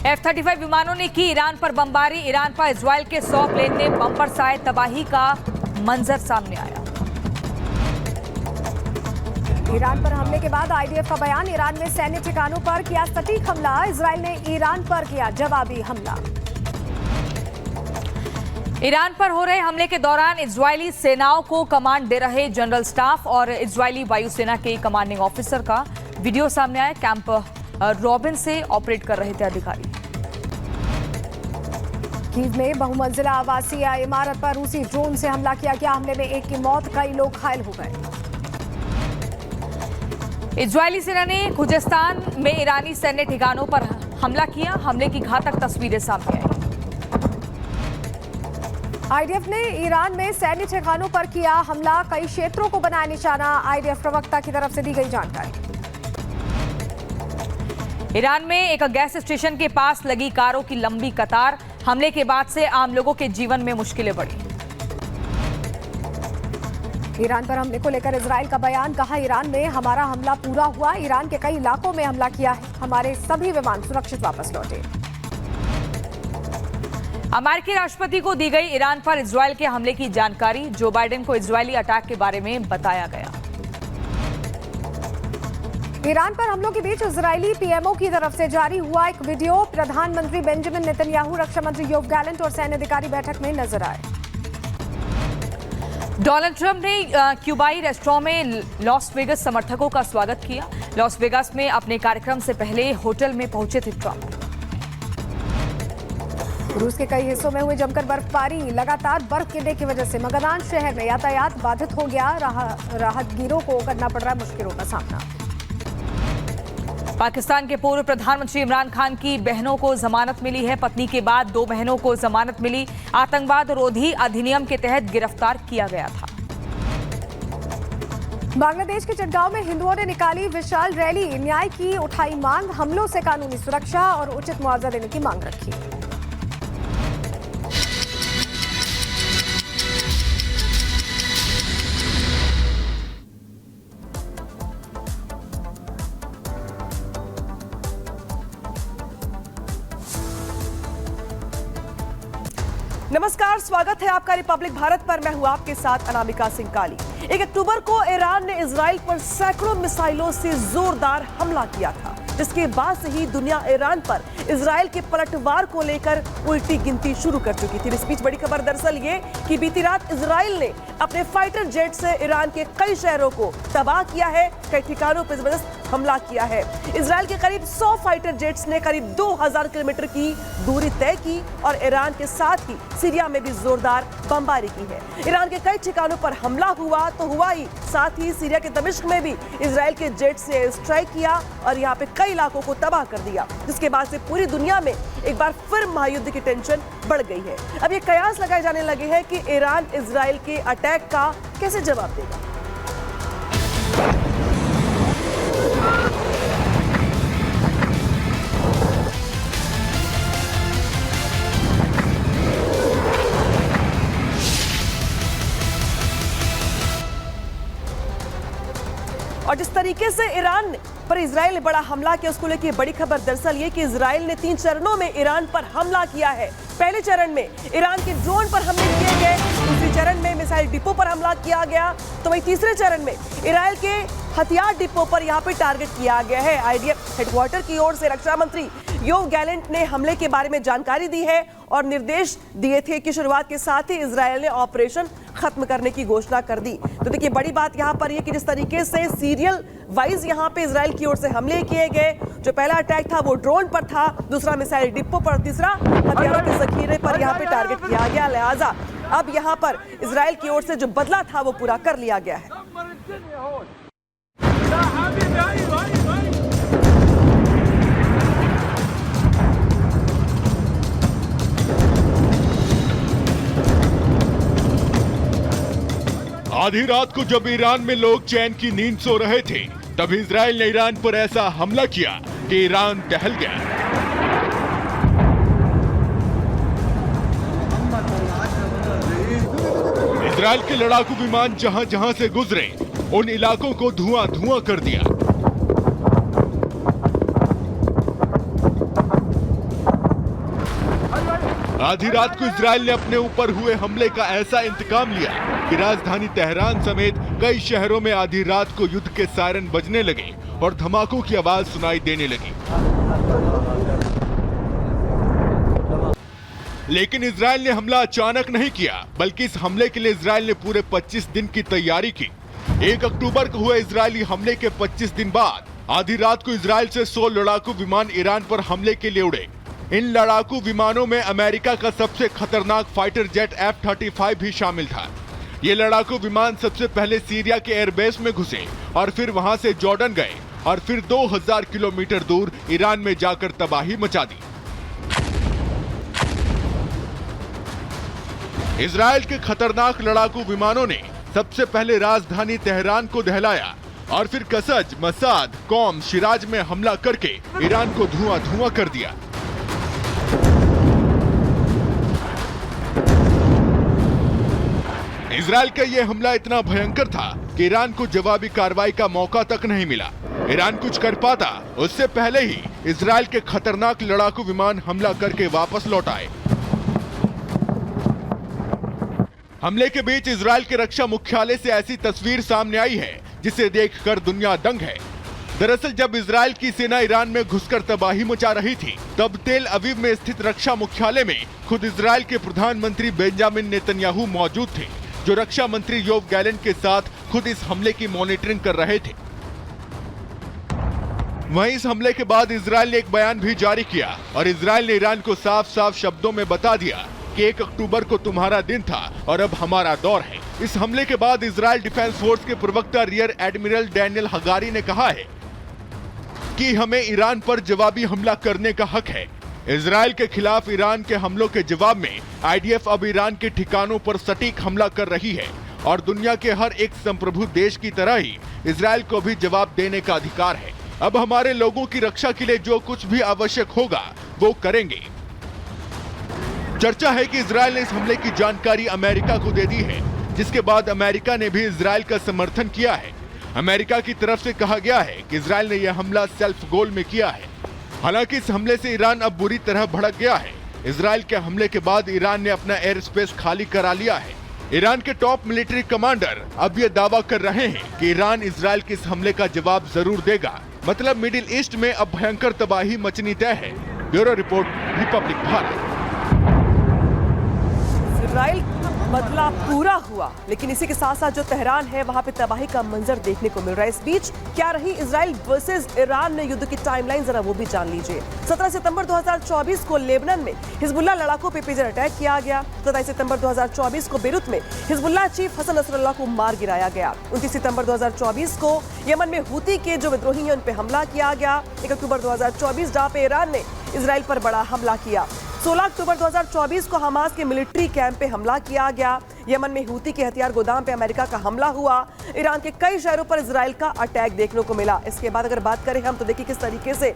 F-35 विमानों ने की ईरान पर बमबारी। ईरान पर इजराइल के 100 प्लेन ने बम बरसाए। तबाही का मंजर सामने आया। ईरान पर हमले के बाद आईडीएफ का बयान। ईरान में सैन्य ठिकानों पर किया सटीक हमला। इजराइल ने ईरान पर किया जवाबी हमला। ईरान पर हो रहे हमले के दौरान इजरायली सेनाओं को कमांड दे रहे जनरल स्टाफ और इजरायली वायुसेना के कमांडिंग ऑफिसर का वीडियो सामने आया। कैंप रॉबिन से ऑपरेट कर रहे थे अधिकारी। कीव में बहुमंजिला आवासीय इमारत पर रूसी ड्रोन से हमला किया गया। हमले में एक की मौत, कई लोग घायल हो गए। इजरायली सेना ने खुजेस्तान में ईरानी सैन्य ठिकानों पर हमला किया। हमले की घातक तस्वीरें सामने आई। आईडीएफ ने ईरान में सैन्य ठिकानों पर किया हमला, कई क्षेत्रों को बनाया निशाना। आईडीएफ प्रवक्ता की तरफ से दी गई जानकारी। ईरान में एक गैस स्टेशन के पास लगी कारों की लंबी कतार। हमले के बाद से आम लोगों के जीवन में मुश्किलें बढ़ी। ईरान पर हमले को लेकर इजराइल का बयान। कहा, ईरान में हमारा हमला पूरा हुआ। ईरान के कई इलाकों में हमला किया है। हमारे सभी विमान सुरक्षित वापस लौटे। अमेरिकी राष्ट्रपति को दी गई ईरान पर इजराइल के हमले की जानकारी। जो बाइडेन को इजरायली अटैक के बारे में बताया गया। ईरान पर हमलों के बीच इजरायली पीएमओ की तरफ से जारी हुआ एक वीडियो। प्रधानमंत्री बेंजामिन नेतन्याहू, रक्षा मंत्री योव गैलेंट और सैन्य अधिकारी बैठक में नजर आए। डोनाल्ड ट्रंप ने क्यूबाई रेस्टोरेंट में लॉस वेगस समर्थकों का स्वागत किया। लॉस वेगास में अपने कार्यक्रम से पहले होटल में पहुंचे थे ट्रंप। रूस के कई हिस्सों में हुई जमकर बर्फबारी। लगातार बर्फ गिरने की वजह से मगदान शहर में यातायात बाधित हो गया। राहतगीरों को करना पड़ रहा है मुश्किलों का सामना। पाकिस्तान के पूर्व प्रधानमंत्री इमरान खान की बहनों को जमानत मिली है। पत्नी के बाद 2 बहनों को जमानत मिली। आतंकवाद रोधी अधिनियम के तहत गिरफ्तार किया गया था। बांग्लादेश के चटगांव में हिंदुओं ने निकाली विशाल रैली। न्याय की उठाई मांग। हमलों से कानूनी सुरक्षा और उचित मुआवजा देने की मांग रखी। नमस्कार, स्वागत है आपका रिपब्लिक भारत पर। मैं हूं आपके साथ अनामिका सिंह काली। 1 अक्टूबर को ईरान ने इजराइल पर सैकड़ों मिसाइलों से जोरदार हमला किया था, जिसके बाद से ही दुनिया ईरान पर इजराइल के पलटवार को लेकर उल्टी गिनती शुरू कर चुकी थी। इस बीच बड़ी खबर दरअसल ये कि बीती रात इजराइल ने अपने फाइटर जेट से ईरान के कई शहरों को तबाह किया है, कई ठिकानों पर जबरदस्त हमला किया है। इजराइल के करीब 100 फाइटर जेट्स ने करीब 2000 किलोमीटर की दूरी तय की और ईरान के साथ ही सीरिया में भी जोरदार बमबारी की है। ईरान के कई ठिकानों पर हमला हुआ तो हुआ ही, साथ ही सीरिया के दमिश्क में भी इजराइल के जेट से स्ट्राइक किया और यहाँ पे कई इलाकों को तबाह कर दिया, जिसके बाद से पूरी दुनिया में एक बार फिर महायुद्ध की टेंशन बढ़ गई है। अब ये कयास लगाए जाने लगे हैं कि ईरान इजराइल के अटैक का कैसे जवाब देगा। और जिस तरीके से ईरान पर इजराइल ने बड़ा हमला किया, उसको लेकर बड़ी खबर दरअसल ये कि इजराइल ने 3 चरणों में ईरान पर हमला किया है। पहले चरण में ईरान के ड्रोन पर हमले किए गए, दूसरे चरण में मिसाइल डिपो पर हमला किया गया, तो वही तीसरे चरण में ईरान के हथियार डिपो पर यहाँ पे टारगेट किया गया है। आईडीएफ हेडक्वार्टर की ओर से रक्षा मंत्री योव गैलेंट ने हमले के बारे में जानकारी दी है और निर्देश दिए थे कि शुरुआत के साथ ही इजराइल ने ऑपरेशन खत्म करने की घोषणा कर दी। तो देखिए, बड़ी बात यहाँ पर यह कि जिस तरीके से सीरियल वाइज यहाँ पे इजराइल की ओर से हमले किए गए, जो पहला अटैक था वो ड्रोन पर था, दूसरा मिसाइल डिपो पर, तीसरा हथियारों के जखीरे पर यहाँ पे टारगेट किया गया। लिहाजा अब यहाँ पर इजराइल की ओर से जो बदला था वो पूरा कर लिया गया है। आधी रात को जब ईरान में लोग चैन की नींद सो रहे थे, तब इजराइल ने ईरान पर ऐसा हमला किया कि ईरान टहल गया। इजराइल के लड़ाकू विमान जहां जहां से गुजरे, उन इलाकों को धुआं धुआं कर दिया। आधी रात को इजराइल ने अपने ऊपर हुए हमले का ऐसा इंतकाम लिया कि राजधानी तेहरान समेत कई शहरों में आधी रात को युद्ध के सायरन बजने लगे और धमाकों की आवाज सुनाई देने लगी। लेकिन इजराइल ने हमला अचानक नहीं किया, बल्कि इस हमले के लिए इजराइल ने पूरे 25 दिन की तैयारी की। 1 अक्टूबर को हुए इजरायली हमले के 25 दिन बाद आधी रात को इजराइल से 100 लड़ाकू विमान ईरान पर हमले के लिए उड़े। इन लड़ाकू विमानों में अमेरिका का सबसे खतरनाक फाइटर जेट F-35 भी शामिल था। ये लड़ाकू विमान सबसे पहले सीरिया के एयरबेस में घुसे और फिर वहां से जॉर्डन गए और फिर 2000 किलोमीटर दूर ईरान में जाकर तबाही मचा दी। इजराइल के खतरनाक लड़ाकू विमानों ने सबसे पहले राजधानी तेहरान को दहलाया और फिर कसज, मसाद, कौम, शिराज में हमला करके ईरान को धुआं-धुआं कर दिया। इजराइल का यह हमला इतना भयंकर था कि ईरान को जवाबी कार्रवाई का मौका तक नहीं मिला। ईरान कुछ कर पाता उससे पहले ही इजराइल के खतरनाक लड़ाकू विमान हमला करके वापस लौट आए। हमले के बीच इजराइल के रक्षा मुख्यालय से ऐसी तस्वीर सामने आई है जिसे देखकर दुनिया दंग है। दरअसल जब इजराइल की सेना ईरान में घुसकर तबाही मचा रही थी, तब तेल अवीव में स्थित रक्षा मुख्यालय में खुद इजराइल के प्रधानमंत्री बेंजामिन नेतन्याहू मौजूद थे, जो रक्षा मंत्री योव गैलेंट के साथ खुद इस हमले की मॉनिटरिंग कर रहे थे। वहीं इस हमले के बाद इजराइल ने एक बयान भी जारी किया और इजराइल ने ईरान को साफ साफ शब्दों में बता दिया कि 1 अक्टूबर को तुम्हारा दिन था और अब हमारा दौर है। इस हमले के बाद इजराइल डिफेंस फोर्स के प्रवक्ता रियर एडमिरल डैनियल हगारी ने कहा है कि हमें ईरान पर जवाबी हमला करने का हक है। इजराइल के खिलाफ ईरान के हमलों के जवाब में आईडीएफ अब ईरान के ठिकानों पर सटीक हमला कर रही है और दुनिया के हर एक संप्रभु देश की तरह ही इजराइल को भी जवाब देने का अधिकार है। अब हमारे लोगों की रक्षा के लिए जो कुछ भी आवश्यक होगा वो करेंगे। चर्चा है कि इजराइल ने इस हमले की जानकारी अमेरिका को दे दी है, जिसके बाद अमेरिका ने भी इजराइल का समर्थन किया है। अमेरिका की तरफ से कहा गया है कि इजराइल ने यह हमला सेल्फ गोल में किया है। हालांकि इस हमले से ईरान अब बुरी तरह भड़क गया है। इजराइल के हमले के बाद ईरान ने अपना एयर स्पेस खाली करा लिया है। ईरान के टॉप मिलिट्री कमांडर अब ये दावा कर रहे हैं कि ईरान इजराइल के इस हमले का जवाब जरूर देगा। मतलब मिडिल ईस्ट में अब भयंकर तबाही मचनी तय है। Bureau report, Republic Bharat. Israel बदला पूरा हुआ, लेकिन इसी के साथ साथ जो तेहरान है वहां पे तबाही का मंजर देखने को मिल रहा है। इस बीच क्या रही इजराइल वर्सेस ईरान में युद्ध की टाइमलाइन, जरा वो भी जान लीजिए। 17 सितंबर 2024 को लेबनान में हिजबुल्लाह लड़ाकों पे पेजर अटैक किया गया। 27 सितंबर 2024 को बेरूत में हिजबुल्लाह चीफ हसन नसरुल्लाह को मार गिराया गया। 29 सितंबर 2024 को यमन में हूती के जो विद्रोही हैं उन पे हमला किया गया। 1 अक्टूबर 2024 जहां पे ईरान ने इजराइल पर बड़ा हमला किया। 16 अक्टूबर 2024 को हमास के मिलिट्री कैंप पे हमला किया गया। यमन में हूती के हथियार गोदाम पे अमेरिका का हमला हुआ। ईरान के कई शहरों पर इजराइल का अटैक देखने को मिला। इसके बाद अगर बात करें हम तो देखिए किस तरीके से